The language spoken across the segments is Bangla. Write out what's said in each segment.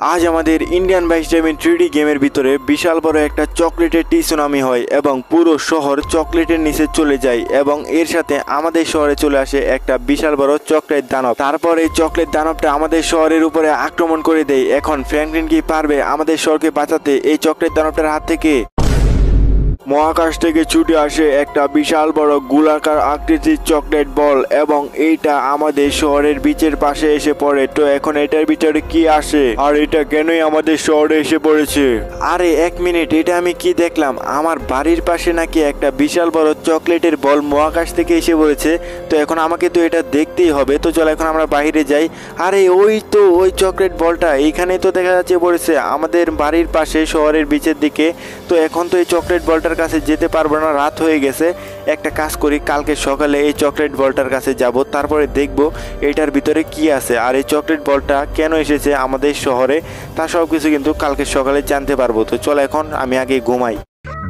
আজ আমাদের ইন্ডিয়ান বাইশ ডায়মন্ড 3D গেমের ভিতরে বিশাল বড় একটা চকলেটের সুনামি হয় এবং পুরো শহর চকলেটের নিচে চলে যায় এবং এর সাথে আমাদের শহরে চলে আসে একটা বিশাল বড় চকলেট দানব। তারপর এই চকলেট দানবটা আমাদের শহরের উপরে আক্রমণ করে দেয়। এখন ফ্র্যাঙ্কলিন কি পারবে আমাদের শহরকে বাঁচাতে এই চকলেট দানবটার হাত থেকে? মহাকাশ থেকে ছুটে আসে একটা বিশাল বড় গোলাকার আকৃতির চকলেট বল এবং এইটা আমাদের শহরের বিচের পাশে এসে পড়ে। তো এখন এটার ভিতরে কি আসে আর এটা কেনই আমাদের শহরে এসে পড়েছে? আরে এক মিনিট, এটা আমি কি দেখলাম? আমার বাড়ির পাশে নাকি একটা বিশাল বড় চকলেটের বল মহাকাশ থেকে এসে পড়েছে। তো এখন আমাকে তো এটা দেখতেই হবে। তো চলো এখন আমরা বাইরে যাই। আরে ওই তো ওই চকলেট বলটা এইখানে তো দেখা যাচ্ছে পড়েছে আমাদের বাড়ির পাশে শহরের বিচের দিকে। তো এখন তো এই চকলেট বলটার কাছে যেতে পারবো না, রাত হয়ে গেছে। একটা কাজ করি, কালকে সকালে এই চকলেট বলটার কাছে যাব, তারপরে দেখব এটার ভিতরে কি আছে আর এই চকলেট বলটা কেন এসেছে আমাদের শহরে, তা সব কিছু কিন্তু কালকে সকালে জানতে পারবো। তো চলো এখন আমি আগে ঘুমাই।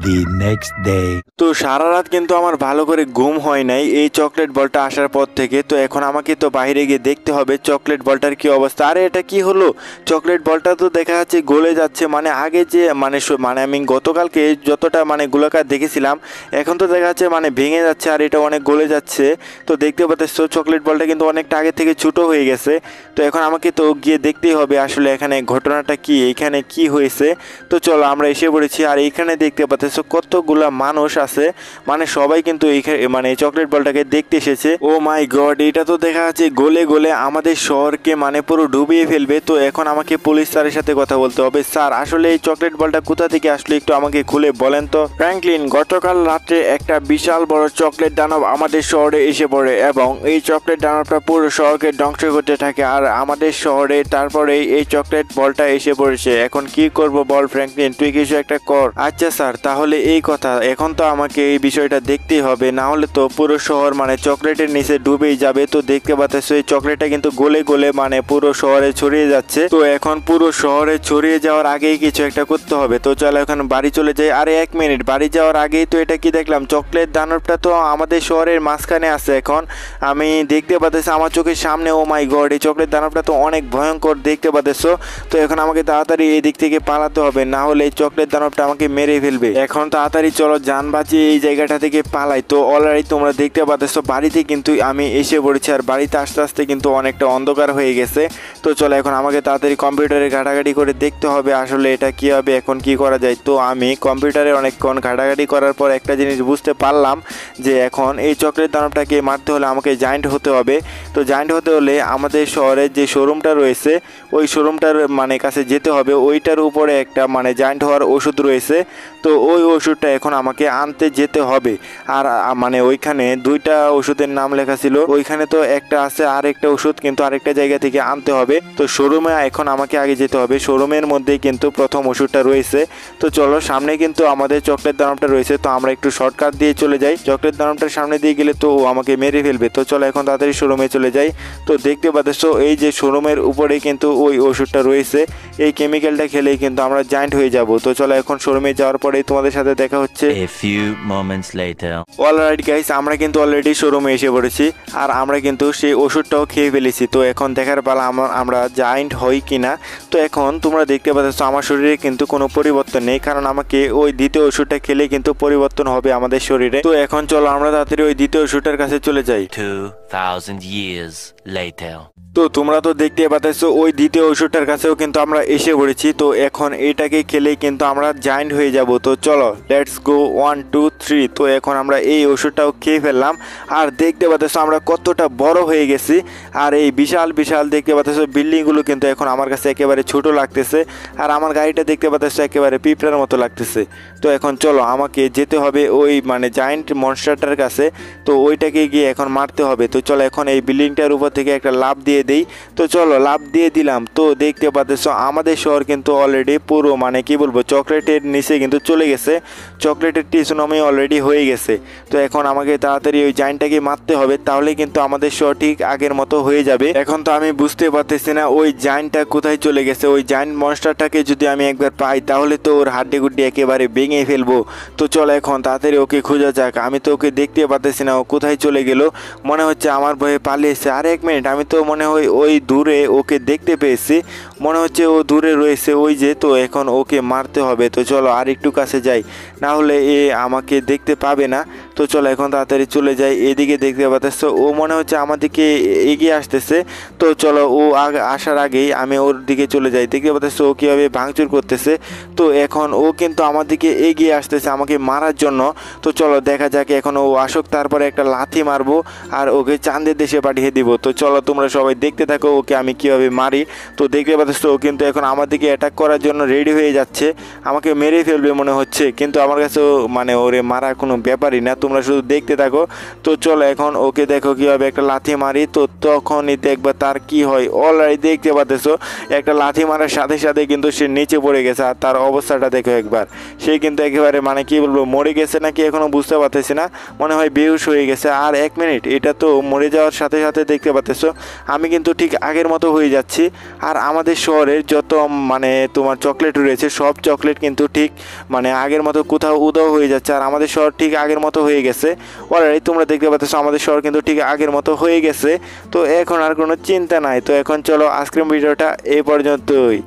The next day. তো সারা রাত কিন্তু আমার ভালো করে ঘুম হয় নাই এই চকলেট বলটা আসার পর থেকে। তো এখন আমাকে তো বাইরে গিয়ে দেখতে হবে চকলেট বলটার কি অবস্থা। আরে এটা কি হলো? চকলেট বলটা তো দেখা যাচ্ছে গলে যাচ্ছে, মানে আগে যে মানে আমি গতকালকে যতটা মানে গোলাকার দেখেছিলাম এখন তো দেখা যাচ্ছে মানে ভেঙে যাচ্ছে আর এটা অনেক গলে যাচ্ছে। তো দেখতে পাচ্ছ চকলেট বলটা কিন্তু অনেকটা আগে থেকে ছোটো হয়ে গেছে। তো এখন আমাকে তো গিয়ে দেখতেই হবে আসলে এখানে ঘটনাটা কি, এখানে কি হয়েছে। তো চলো আমরা এসে পড়েছি আর এইখানে দেখতে পাচ্ছ কতগুলা মানুষ আছে, মানে সবাই কিন্তু মানে এই চকলেট বলটাকে দেখতে এসেছে। ও মাই গড, এটা তো দেখা যাচ্ছে গলে গলে আমাদের শহরকে মানে পুরো ডুবিয়ে ফেলবে। তো এখন আমাকে পুলিশ স্যারের সাথে কথা বলতে হবে। স্যার আসলে এই চকলেট বলটা কোথা থেকে আসলে একটু আমাকে খুলে বলেন তো। ফ্র্যাঙ্কলিন, গতকাল রাত্রে একটা বিশাল বড় চকলেট দানব আমাদের শহরে এসে পড়ে এবং এই চকলেট দানবটা পুরো শহরকে ধ্বংস করতে থাকে আর আমাদের শহরে তারপরে এই চকলেট বলটা এসে পড়েছে। এখন কি করব বল ফ্র্যাঙ্কলিন, তুই কিছু একটা কর। আচ্ছা স্যার, তাহলে এই কথা, এখন তো আমাকে এই বিষয়টা দেখতেই হবে, না হলে তো পুরো শহর মানে চকলেটের নিচে ডুবেই যাবে। তো দেখতে পাচ্ছ এই চকলেটটা কিন্তু গলে গলে মানে পুরো শহরে ছড়িয়ে যাচ্ছে। তো এখন পুরো শহরে ছড়িয়ে যাওয়ার আগেই কিছু একটা করতে হবে। তো চলো এখন বাড়ি চলে যাই। আরে এক মিনিট, বাড়ি যাওয়ার আগেই তো এটা কি দেখলাম? চকলেট দানবটা তো আমাদের শহরের মাঝখানে আছে। এখন আমি দেখতে পাচ্ছি আমার চোখের সামনে। ও মাই গড, এই চকলেট দানবটা তো অনেক ভয়ঙ্কর দেখতে পাচ্ছ। তো এখন আমাকে তাড়াতাড়ি এই দিক থেকে পালাতে হবে, না হলে এই চকলেট দানবটা আমাকে মেরে ফেলবে। এখন তাড়াতাড়ি চলো যান বাঁচিয়ে এই জায়গাটা থেকে পালাই। তো অলরেডি তোমরা দেখতে পাচ্ছ বাড়িতে কিন্তু আমি এসে পড়েছি আর বাড়িতে আস্তে আস্তে কিন্তু অনেকটা অন্ধকার হয়ে গেছে। তো চলো এখন আমাকে তাড়াতাড়ি কম্পিউটারে ঘাটাঘাটি করে দেখতে হবে আসলে এটা কি হবে, এখন কি করা যায়। তো আমি কম্পিউটারে অনেকক্ষণ ঘাটাঘাটি করার পর একটা জিনিস বুঝতে পারলাম যে এখন এই চকলেট দানবটাকে মারতে হলে আমাকে জায়েন্ট হতে হবে। তো জায়েন্ট হতে হলে আমাদের শহরের যে শোরুমটা রয়েছে ওই শোরুমটার মানে কাছে যেতে হবে। ওইটার উপরে একটা মানে জায়েন্ট হওয়ার ওষুধ রয়েছে। তো ওই ওষুধটা এখন আমাকে আনতে যেতে হবে। আর মানে ওইখানে দুইটা ওষুধের নাম লেখা ছিল, ওইখানে তো একটা আছে আর একটা ওষুধ কিন্তু আরেকটা জায়গা থেকে আনতে হবে। তো শোরুমে এখন আমাকে আগে যেতে হবে, শোরুমের মধ্যেই কিন্তু প্রথম ওষুধটা রয়েছে। তো চলো সামনে কিন্তু আমাদের চকলেট দানবটা রয়েছে, তো আমরা একটু শর্টকাট দিয়ে চলে যাই। চকলেট দানবটার সামনে দিয়ে গেলে তো ও আমাকে মেরে ফেলবে। তো চলো এখন তাড়াতাড়ি শোরুমে চলে যাই। তো দেখতে পাচ্ছ এই যে শোরুমের উপরে কিন্তু ওই ওষুধটা রয়েছে, এই কেমিক্যালটা খেলেই কিন্তু আমরা জায়েন্ট হয়ে যাব। তো চলো এখন শোরুমে যাওয়ার পরেই তোমাদের সাথে দেখা হচ্ছে। A few moments later. Alright guys, আমরা কিন্তু অলরেডি শোরুমে এসে পড়েছি আর আমরা কিন্তু সেই ওষুধটাও খেয়ে ফেলেছি। তো এখন দেখার পালা আমরা জায়েন্ট হই কিনা। তো এখন তোমরা দেখতে পাচ্ছ আমার শরীরে কিন্তু কোনো পরিবর্তন নেই, কারণ আমাকে ওই দ্বিতীয় ওষুধটা খেলে কিন্তু পরিবর্তন হবে আমাদের শরীরে। তো এখন চলো আমরা তাড়াতাড়ি ওই দ্বিতীয় ওষুধটার কাছে চলে যাই। 2000 years later. তো তোমরা তো দেখতে পাচ্ছ ওই দ্বিতীয় ওষুধটার কাছেও কিন্তু আমরা এসে পড়েছি। তো এখন এটাকে খেলেই কিন্তু আমরা জায়েন্ট হয়ে যাব। তো চলো লেটস গো 1 2 3। তো এখন আমরা এই ওষুধটাও খেয়ে ফেললাম আর দেখতে পাচ্ছ আমরা কতটা বড় হয়ে গেছি। আর এই বিশাল বিশাল দেখতে পাচ্ছ বিল্ডিংগুলো কিন্তু এখন আমার কাছে একেবারে ছোট লাগতেছে আর আমার গাড়িটা দেখতে পাচ্ছ একেবারে পিঁপড়ার মতো লাগতেছে। তো এখন চলো আমাকে যেতে হবে ওই মানে জায়েন্ট মনস্টারটার কাছে। তো ওইটাকে গিয়ে এখন মারতে হবে। তো চলো এখন এই বিল্ডিংটার উপর থেকে একটা লাফ দিয়ে দেই। তো চলো লাফ দিয়ে দিলাম। তো দেখতে পাচ্ছ আমাদের শহর কিন্তু অলরেডি পুরো মানে কি বলবো চকলেটের নিচে কিন্তু চলে গেছে, চকলেটের সুনামি অলরেডি হয়ে গেছে। তো এখন আমাকে তাড়াতাড়ি ওই জায়েন্টটাকে মারতে হবে, তাহলে কিন্তু আমাদের শহর ঠিক আগের মতো হয়ে যাবে। এখন তো আমি বুঝতে পারতেছি না ওই জায়েন্টটা কোথায় চলে গেছে। ওই জায়েন্ট মনস্টারটাকে যদি আমি একবার পাই তাহলে তো ওর হাড্ডি গুড্ডি একেবারে ভেঙে ফেলবো। তো চলো এখন তাড়াতাড়ি ওকে খোঁজা যাক। আমি তো ওকে দেখতে পারতেছি না, ও কোথায় চলে গেল, মনে হচ্ছে আমার ভয়ে পালিয়েছে। আর এক এক মিনিট, আমি তো মনে হয় ওই দূরে ওকে দেখতে পেয়েছি, মনে হচ্ছে ও দূরে রয়েছে ওই যে। তো এখন ওকে মারতে হবে। তো চলো আর একটু কাছে যাই, না হলে এ আমাকে দেখতে পাবে না। তো চলো এখন তাড়াতাড়ি চলে যাই। এদিকে দেখতে পাচ্ছ ও মনে হচ্ছে আমার দিকে এগিয়ে আসতেছে। তো চলো ও আসার আগেই আমি ওর দিকে চলে যাই। দেখতে পাচ্ছ ও কীভাবে ভাঙচুর করতেছে। তো এখন ও কিন্তু আমার দিকে এগিয়ে আসতেছে আমাকে মারার জন্য। তো চলো দেখা যাক এখন ও আসুক, তারপরে একটা লাথি মারবো আর ওকে চাঁদের দেশে পাঠিয়ে দিব। তো চলো তোমরা সবাই দেখতে থাকো ওকে আমি কীভাবে মারি। তো দেখতে পাচ্ছ ও কিন্তু এখন আমার দিকে অ্যাটাক করার জন্য রেডি হয়ে যাচ্ছে, আমাকে মেরে ফেলবে মনে হচ্ছে, কিন্তু আমার কাছে মানে ওরে মারা কোনো ব্যাপারই না, তোমরা শুধু দেখতে থাকো। তো চলো এখন ওকে দেখো কীভাবে একটা লাথি মারি। তো তখনই দেখবা তার কি হয়। অলরেডি দেখতে পাচ্ছ একটা লাথি মারার সাথে সাথে কিন্তু সে নিচে পড়ে গেছে, আর তার অবস্থাটা দেখো একবার। সে কিন্তু একেবারে মানে কি বলবো মরে গেছে নাকি এখনও বুঝতে পারতেছি না, মনে হয় বেহুশ হয়ে গেছে। আর এক মিনিট, এটা তো মরে যাওয়ার সাথে সাথে দেখতে পাচ্ছ আমি কিন্তু ঠিক আগের মতো হয়ে যাচ্ছি। আর আমাদের শহরের যত মানে তোমার চকলেট রয়েছে সব চকলেট কিন্তু ঠিক মানে আগের মতো কোথাও উধাও হয়ে যাচ্ছে, আর আমাদের শহর ঠিক আগের মতো হয়ে গেছে। অলরেডি তোমরা দেখতে পাচ্ছ আমাদের শহর কিন্তু ঠিক আগের মতো হয়ে গেছে। তো এখন আর কোনো চিন্তা নাই। তো এখন চলো আজকের ভিডিওটা এই পর্যন্তই।